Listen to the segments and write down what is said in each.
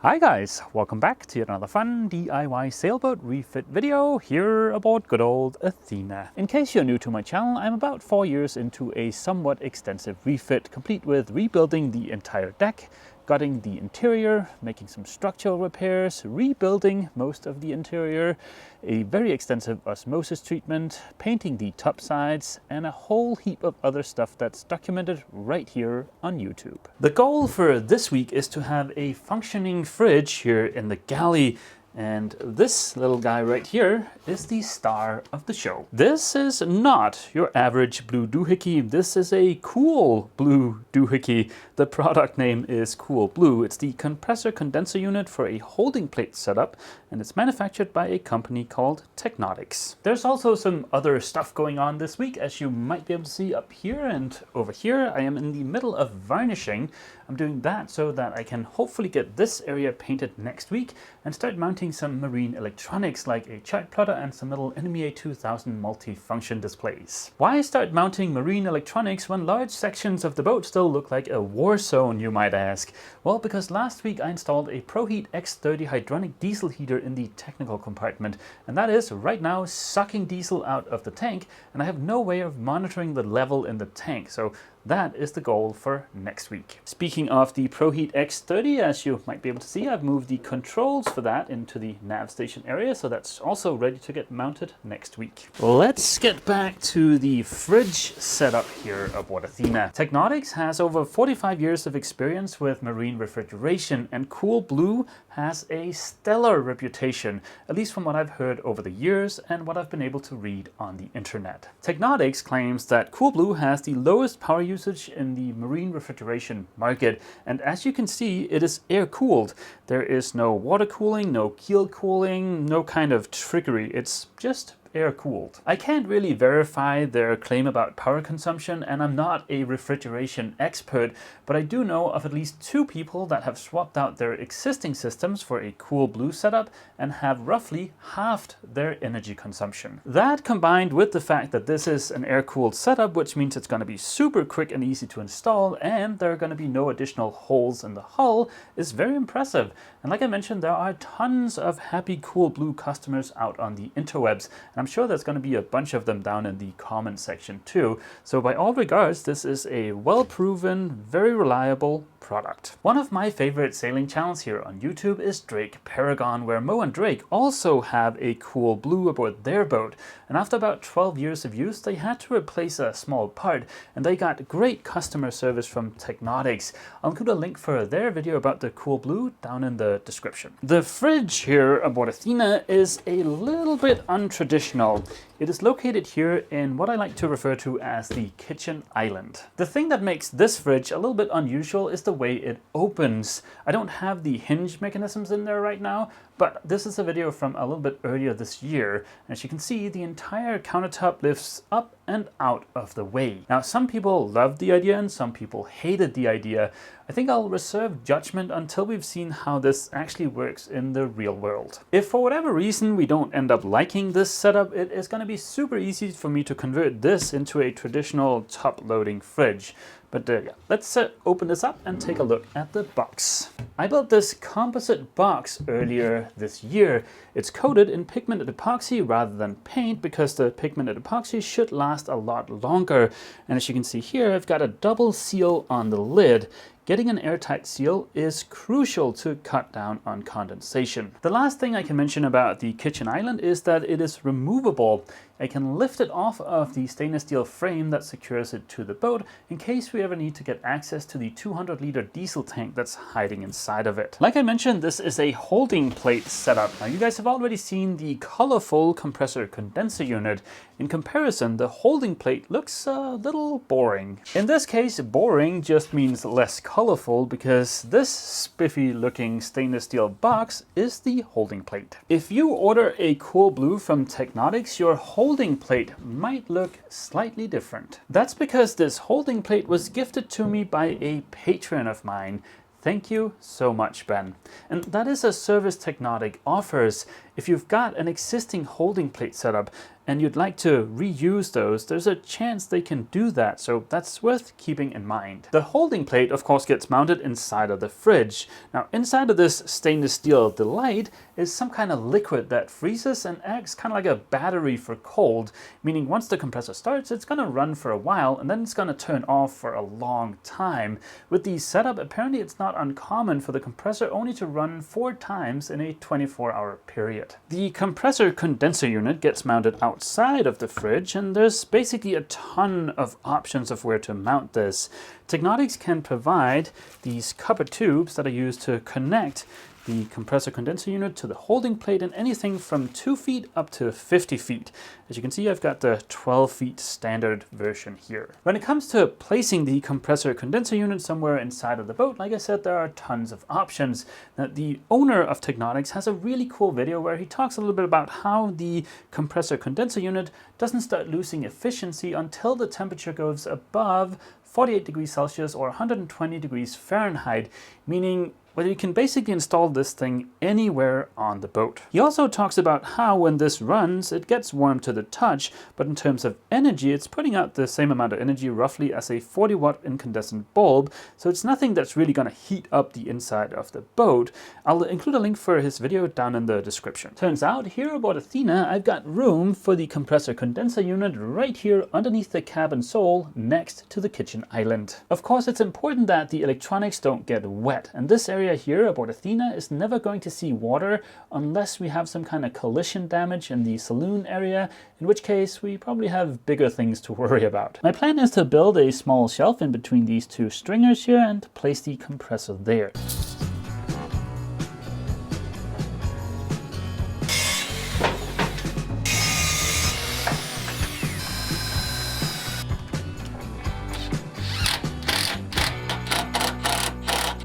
Hi guys, welcome back to yet another fun DIY sailboat refit video here aboard good old Athena. In case you're new to my channel, I'm about 4 years into a somewhat extensive refit, complete with rebuilding the entire deck, gutting the interior, making some structural repairs, rebuilding most of the interior, a very extensive osmosis treatment, painting the top sides, and a whole heap of other stuff that's documented right here on YouTube. The goal for this week is to have a functioning fridge here in the galley. And this little guy right here is the star of the show. This is not your average blue doohickey. This is a cool blue doohickey. The product name is CoolBlue. It's the compressor condenser unit for a holding plate setup, and it's manufactured by a company called Technatics. There's also some other stuff going on this week, as you might be able to see up here and over here. I am in the middle of varnishing. I'm doing that so that I can hopefully get this area painted next week and start mounting some marine electronics like a chart plotter and some little NMEA 2000 multifunction displays. Why start mounting marine electronics when large sections of the boat still look like a war zone, you might ask? Well, because last week I installed a ProHeat X30 hydronic diesel heater in the technical compartment, and that is right now sucking diesel out of the tank, and I have no way of monitoring the level in the tank, so that is the goal for next week. Speaking of the ProHeat X30, as you might be able to see, I've moved the controls for that into the nav station area, so that's also ready to get mounted next week. Let's get back to the fridge setup here aboard Athena. Technautics has over 45 years of experience with marine refrigeration, and CoolBlue has a stellar reputation, at least from what I've heard over the years and what I've been able to read on the internet. Technautics claims that CoolBlue has the lowest power usage in the marine refrigeration market, and as you can see, it is air cooled. There is no water cooling, no keel cooling, no kind of trickery. It's just air cooled. I can't really verify their claim about power consumption, and I'm not a refrigeration expert, but I do know of at least 2 people that have swapped out their existing systems for a CoolBlue setup and have roughly halved their energy consumption. That, combined with the fact that this is an air-cooled setup, which means it's going to be super quick and easy to install, and there are going to be no additional holes in the hull, is very impressive. And like I mentioned, there are tons of happy CoolBlue customers out on the interwebs, and I'm sure there's going to be a bunch of them down in the comment section too. So by all regards, this is a well-proven, very reliable product. One of my favorite sailing channels here on YouTube is Drake Paragon, where Mo and Drake also have a CoolBlue aboard their boat. And after about 12 years of use, they had to replace a small part, and they got great customer service from Technautics. I'll include a link for their video about the CoolBlue down in the description. The fridge here aboard Athena is a little bit untraditional. It is located here in what I like to refer to as the kitchen island. The thing that makes this fridge a little bit unusual is the way it opens. I don't have the hinge mechanisms in there right now, but this is a video from a little bit earlier this year. As you can see, the entire countertop lifts up and out of the way. Now, some people loved the idea and some people hated the idea. I think I'll reserve judgment until we've seen how this actually works in the real world. If for whatever reason we don't end up liking this setup, it is going to be super easy for me to convert this into a traditional top-loading fridge. But yeah, let's open this up and take a look at the box. I built this composite box earlier this year. It's coated in pigmented epoxy rather than paint because the pigmented epoxy should last a lot longer. And as you can see here, I've got a double seal on the lid. Getting an airtight seal is crucial to cut down on condensation. The last thing I can mention about the kitchen island is that it is removable. I can lift it off of the stainless steel frame that secures it to the boat in case we ever need to get access to the 200-liter diesel tank that's hiding inside of it. Like I mentioned, this is a holding plate setup. Now, you guys have already seen the colorful compressor condenser unit. In comparison, the holding plate looks a little boring. In this case, boring just means less colorful because this spiffy looking stainless steel box is the holding plate. If you order a CoolBlue from Technautics, your holding plate might look slightly different. That's because this holding plate was gifted to me by a patron of mine. Thank you so much, Ben. And that is a service Technautics offers. If you've got an existing holding plate setup and you'd like to reuse those, there's a chance they can do that, so that's worth keeping in mind. The holding plate, of course, gets mounted inside of the fridge. Now, inside of this stainless steel delight is some kind of liquid that freezes and acts kind of like a battery for cold, meaning once the compressor starts, it's going to run for a while and then it's going to turn off for a long time. With the setup, apparently it's not uncommon for the compressor only to run 4 times in a 24-hour period. The compressor condenser unit gets mounted outside of the fridge, and there's basically a ton of options of where to mount this. Technautics can provide these copper tubes that are used to connect the compressor condenser unit to the holding plate in anything from 2 feet up to 50 feet. As you can see, I've got the 12 feet standard version here. When it comes to placing the compressor condenser unit somewhere inside of the boat, like I said, there are tons of options. Now, the owner of Technautics has a really cool video where he talks a little bit about how the compressor condenser unit doesn't start losing efficiency until the temperature goes above 48 degrees Celsius or 120 degrees Fahrenheit, meaning well, you can basically install this thing anywhere on the boat. He also talks about how when this runs, it gets warm to the touch, but in terms of energy, it's putting out the same amount of energy roughly as a 40-watt incandescent bulb, so it's nothing that's really going to heat up the inside of the boat. I'll include a link for his video down in the description. Turns out, here aboard Athena, I've got room for the compressor condenser unit right here underneath the cabin sole next to the kitchen island. Of course, it's important that the electronics don't get wet, and this area here aboard Athena is never going to see water unless we have some kind of collision damage in the saloon area, in which case we probably have bigger things to worry about. My plan is to build a small shelf in between these 2 stringers here and place the compressor there.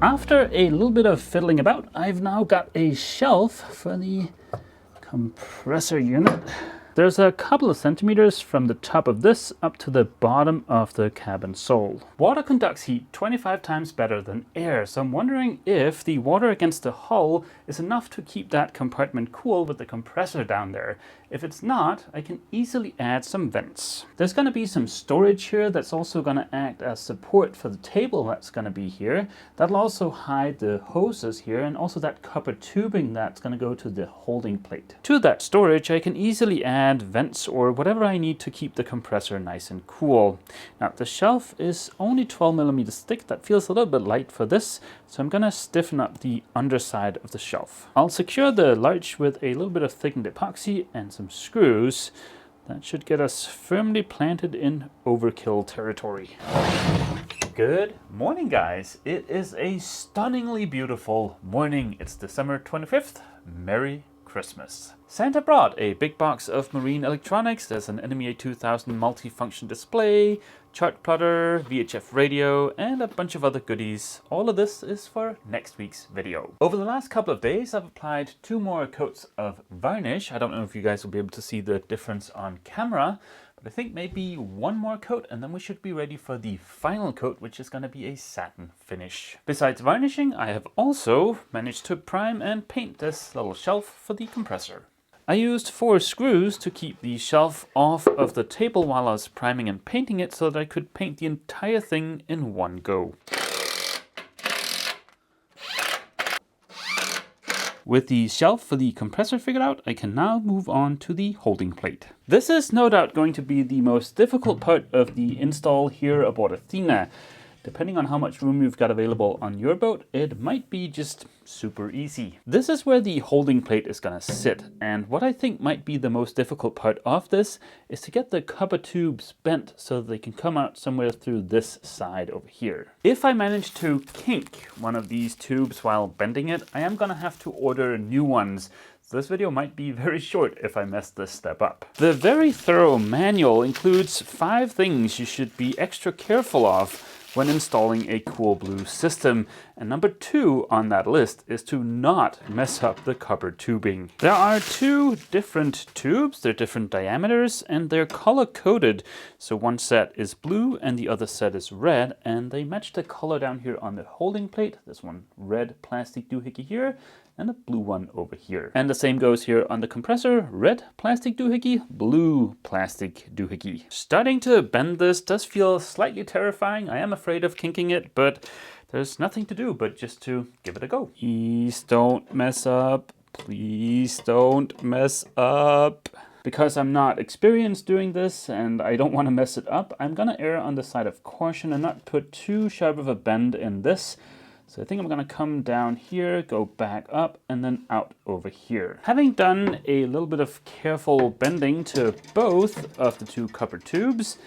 After a little bit of fiddling about, I've now got a shelf for the compressor unit. There's a couple of centimeters from the top of this up to the bottom of the cabin sole. Water conducts heat 25 times better than air, so I'm wondering if the water against the hull is enough to keep that compartment cool with the compressor down there. If it's not, I can easily add some vents. There's going to be some storage here that's also going to act as support for the table that's going to be here. That'll also hide the hoses here and also that copper tubing that's going to go to the holding plate. To that storage, I can easily add vents or whatever I need to keep the compressor nice and cool. Now, the shelf is only 12 millimeters thick. That feels a little bit light for this, so I'm going to stiffen up the underside of the shelf. I'll secure the larch with a little bit of thickened epoxy and some screws. That should get us firmly planted in overkill territory. Good morning, guys. It is a stunningly beautiful morning. It's December 25th. Merry Christmas. Santa brought a big box of marine electronics. There's an NMEA 2000 multifunction display, chart plotter, VHF radio, and a bunch of other goodies. All of this is for next week's video. Over the last couple of days, I've applied 2 more coats of varnish. I don't know if you guys will be able to see the difference on camera, but I think maybe 1 more coat and then we should be ready for the final coat, which is going to be a satin finish. Besides varnishing, I have also managed to prime and paint this little shelf for the compressor. I used 4 screws to keep the shelf off of the table while I was priming and painting it so that I could paint the entire thing in one go. With the shelf for the compressor figured out, I can now move on to the holding plate. This is no doubt going to be the most difficult part of the install here aboard Athena. Depending on how much room you've got available on your boat, it might be just super easy. This is where the holding plate is going to sit, and what I think might be the most difficult part of this is to get the copper tubes bent so that they can come out somewhere through this side over here. If I manage to kink one of these tubes while bending it, I am going to have to order new ones. So this video might be very short if I mess this step up. The very thorough manual includes 5 things you should be extra careful of when installing a CoolBlue system. And number 2 on that list is to not mess up the copper tubing. There are 2 different tubes, they're different diameters, and they're color-coded. So one set is blue and the other set is red, and they match the color down here on the holding plate. This one red plastic doohickey here, and a blue one over here. And the same goes here on the compressor, red plastic doohickey, blue plastic doohickey. Starting to bend this does feel slightly terrifying. I am afraid of kinking it, but there's nothing to do but just to give it a go. Please don't mess up. Please don't mess up. Because I'm not experienced doing this and I don't want to mess it up, I'm gonna err on the side of caution and not put too sharp of a bend in this. So I think I'm gonna come down here, go back up, and then out over here. Having done a little bit of careful bending to both of the 2 copper tubes,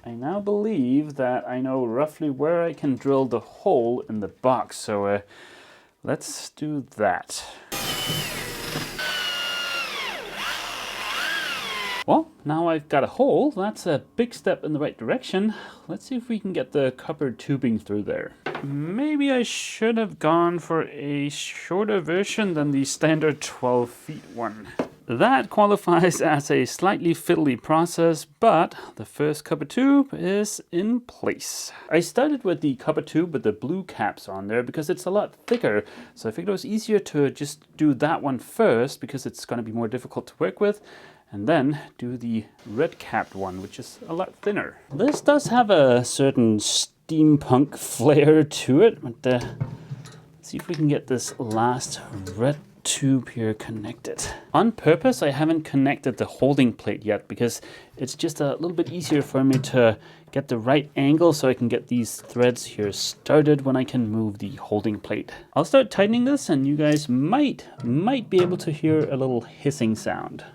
I now believe that I know roughly where I can drill the hole in the box. So let's do that. Well, now I've got a hole. That's a big step in the right direction. Let's see if we can get the copper tubing through there. Maybe I should have gone for a shorter version than the standard 12 feet one. That qualifies as a slightly fiddly process, but the first copper tube is in place. I started with the copper tube with the blue caps on there because it's a lot thicker. So I figured it was easier to just do that one first because it's going to be more difficult to work with. And then do the red capped one, which is a lot thinner. This does have a certain steampunk flair to it, but let's see if we can get this last red tube here connected. On purpose, I haven't connected the holding plate yet because it's just a little bit easier for me to get the right angle so I can get these threads here started when I can move the holding plate. I'll start tightening this and you guys might be able to hear a little hissing sound.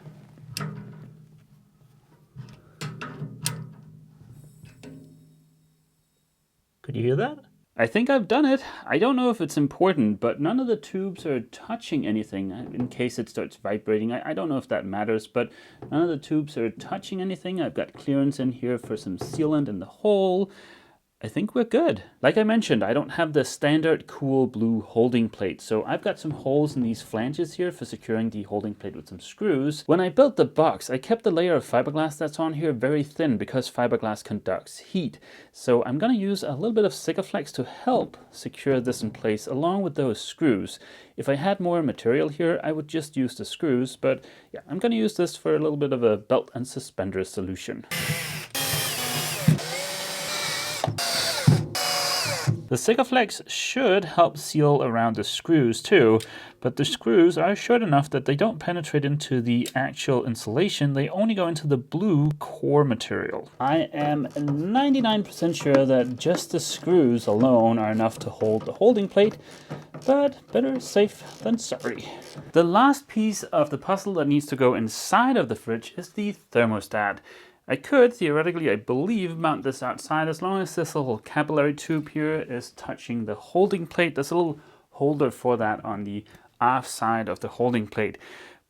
Could you hear that? I think I've done it. I don't know if it's important, but none of the tubes are touching anything in case it starts vibrating. I don't know if that matters, but none of the tubes are touching anything. I've got clearance in here for some sealant in the hole. I think we're good. Like I mentioned, I don't have the standard CoolBlue holding plate, so I've got some holes in these flanges here for securing the holding plate with some screws. When I built the box, I kept the layer of fiberglass that's on here very thin because fiberglass conducts heat. So I'm gonna use a little bit of Sikaflex to help secure this in place along with those screws. If I had more material here, I would just use the screws, but yeah, I'm gonna use this for a little bit of a belt and suspender solution. The Sikaflex should help seal around the screws too, but the screws are short enough that they don't penetrate into the actual insulation, they only go into the blue core material. I am 99% sure that just the screws alone are enough to hold the holding plate, but better safe than sorry. The last piece of the puzzle that needs to go inside of the fridge is the thermostat. I could, theoretically, I believe, mount this outside as long as this little capillary tube here is touching the holding plate. There's a little holder for that on the aft side of the holding plate.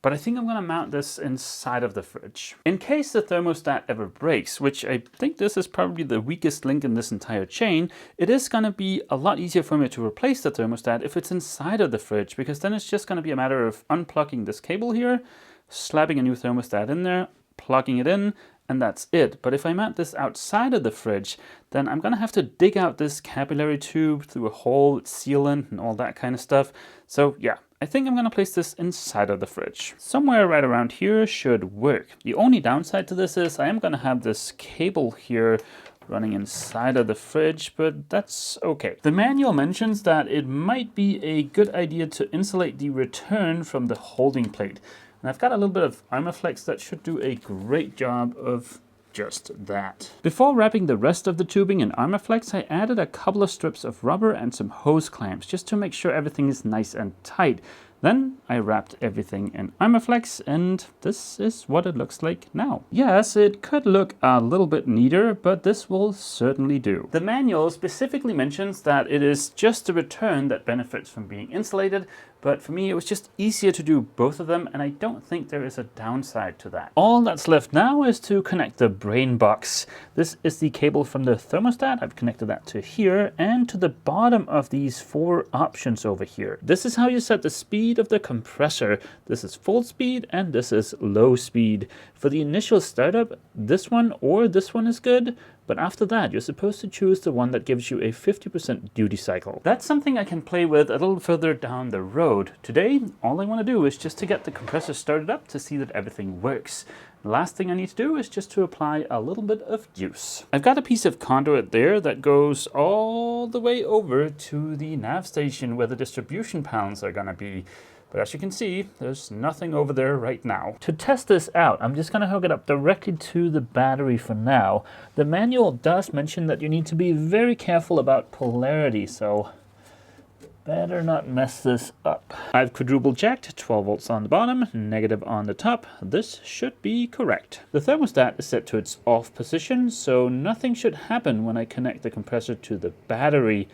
But I think I'm going to mount this inside of the fridge. In case the thermostat ever breaks, which I think this is probably the weakest link in this entire chain, it is going to be a lot easier for me to replace the thermostat if it's inside of the fridge, because then it's just going to be a matter of unplugging this cable here, slapping a new thermostat in there, plugging it in, and that's it. But if I mount this outside of the fridge, then I'm gonna have to dig out this capillary tube through a hole with sealant and all that kind of stuff. So yeah, I think I'm gonna place this inside of the fridge. Somewhere right around here should work. The only downside to this is I am gonna have this cable here running inside of the fridge, but that's okay. The manual mentions that it might be a good idea to insulate the return from the holding plate. And I've got a little bit of Armaflex that should do a great job of just that. Before wrapping the rest of the tubing in Armaflex, I added a couple of strips of rubber and some hose clamps just to make sure everything is nice and tight. Then I wrapped everything in Armaflex, and this is what it looks like now. Yes, it could look a little bit neater, but this will certainly do. The manual specifically mentions that it is just the return that benefits from being insulated, but for me it was just easier to do both of them, and I don't think there is a downside to that. All that's left now is to connect the brain box. This is the cable from the thermostat. I've connected that to here and to the bottom of these 4 options over here. This is how you set the speed of the compressor. This is full speed and this is low speed. For the initial startup, this one or this one is good, but after that you're supposed to choose the one that gives you a 50% duty cycle. That's something I can play with a little further down the road. Today, all I want to do is just to get the compressor started up to see that everything works. The last thing I need to do is just to apply a little bit of juice. I've got a piece of conduit there that goes all the way over to the nav station where the distribution panels are gonna be. But as you can see, there's nothing over there right now. To test this out, I'm just going to hook it up directly to the battery for now. The manual does mention that you need to be very careful about polarity, so better not mess this up. I've quadruple checked, 12 volts on the bottom, negative on the top. This should be correct. The thermostat is set to its off position, so nothing should happen when I connect the compressor to the battery.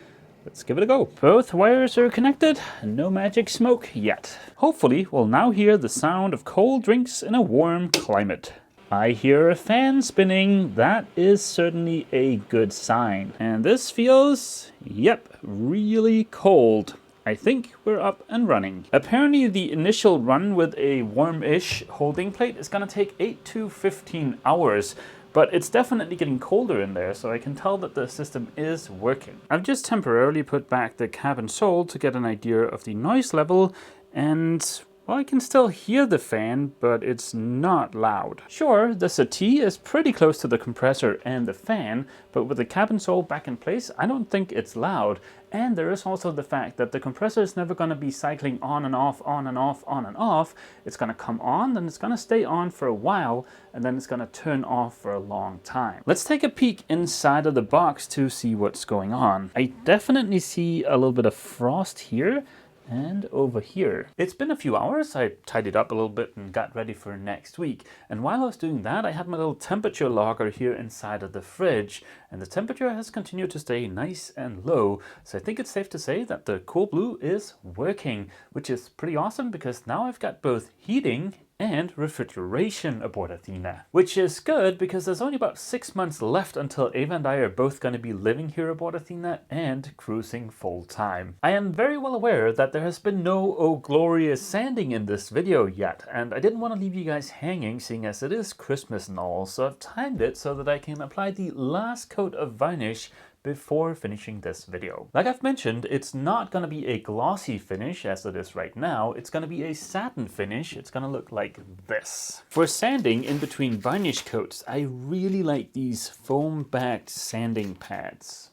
Let's give it a go. Both wires are connected, no magic smoke yet. Hopefully, we'll now hear the sound of cold drinks in a warm climate. I hear a fan spinning. That is certainly a good sign. And this feels, yep, really cold. I think we're up and running. Apparently the initial run with a warm-ish holding plate is gonna take 8 to 15 hours. But it's definitely getting colder in there, so I can tell that the system is working. I've just temporarily put back the cabin sole to get an idea of the noise level, and well, I can still hear the fan, but it's not loud. Sure, the settee is pretty close to the compressor and the fan, but with the cabin sole back in place, I don't think it's loud. And there is also the fact that the compressor is never going to be cycling on and off, on and off, on and off. It's going to come on, then it's going to stay on for a while, and then it's going to turn off for a long time. Let's take a peek inside of the box to see what's going on. I definitely see a little bit of frost here and over here. It's been a few hours. I tidied up a little bit and got ready for next week. And while I was doing that, I had my little temperature logger here inside of the fridge, and the temperature has continued to stay nice and low. So I think it's safe to say that the CoolBlue is working, which is pretty awesome because now I've got both heating and refrigeration aboard Athena, which is good because there's only about 6 months left until Ava and I are both going to be living here aboard Athena and cruising full time. I am very well aware that there has been no oh glorious sanding in this video yet, and I didn't want to leave you guys hanging seeing as it is Christmas and all, so I've timed it so that I can apply the last coat of varnish before finishing this video. Like I've mentioned, it's not going to be a glossy finish as it is right now. It's going to be a satin finish. It's going to look like this. For sanding in between varnish coats, I really like these foam-backed sanding pads.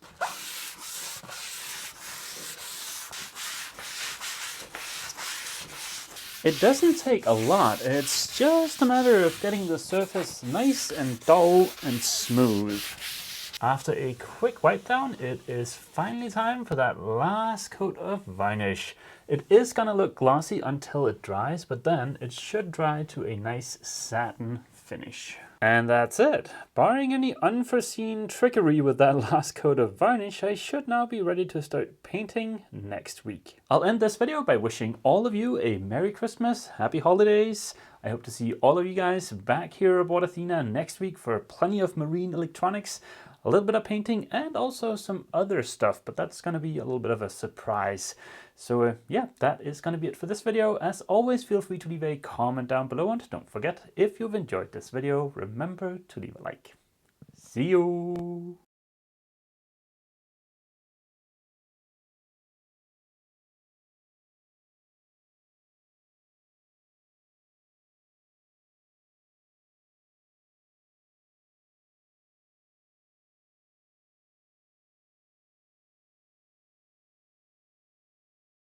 It doesn't take a lot. It's just a matter of getting the surface nice and dull and smooth. After a quick wipe down, it is finally time for that last coat of varnish. It is gonna look glossy until it dries, but then it should dry to a nice satin finish. And that's it. Barring any unforeseen trickery with that last coat of varnish, I should now be ready to start painting next week. I'll end this video by wishing all of you a Merry Christmas, Happy Holidays. I hope to see all of you guys back here aboard Athena next week for plenty of marine electronics, a little bit of painting, and also some other stuff, but that's going to be a little bit of a surprise. So yeah, that is going to be it for this video. As always, feel free to leave a comment down below, and don't forget, if you've enjoyed this video, remember to leave a like. See you!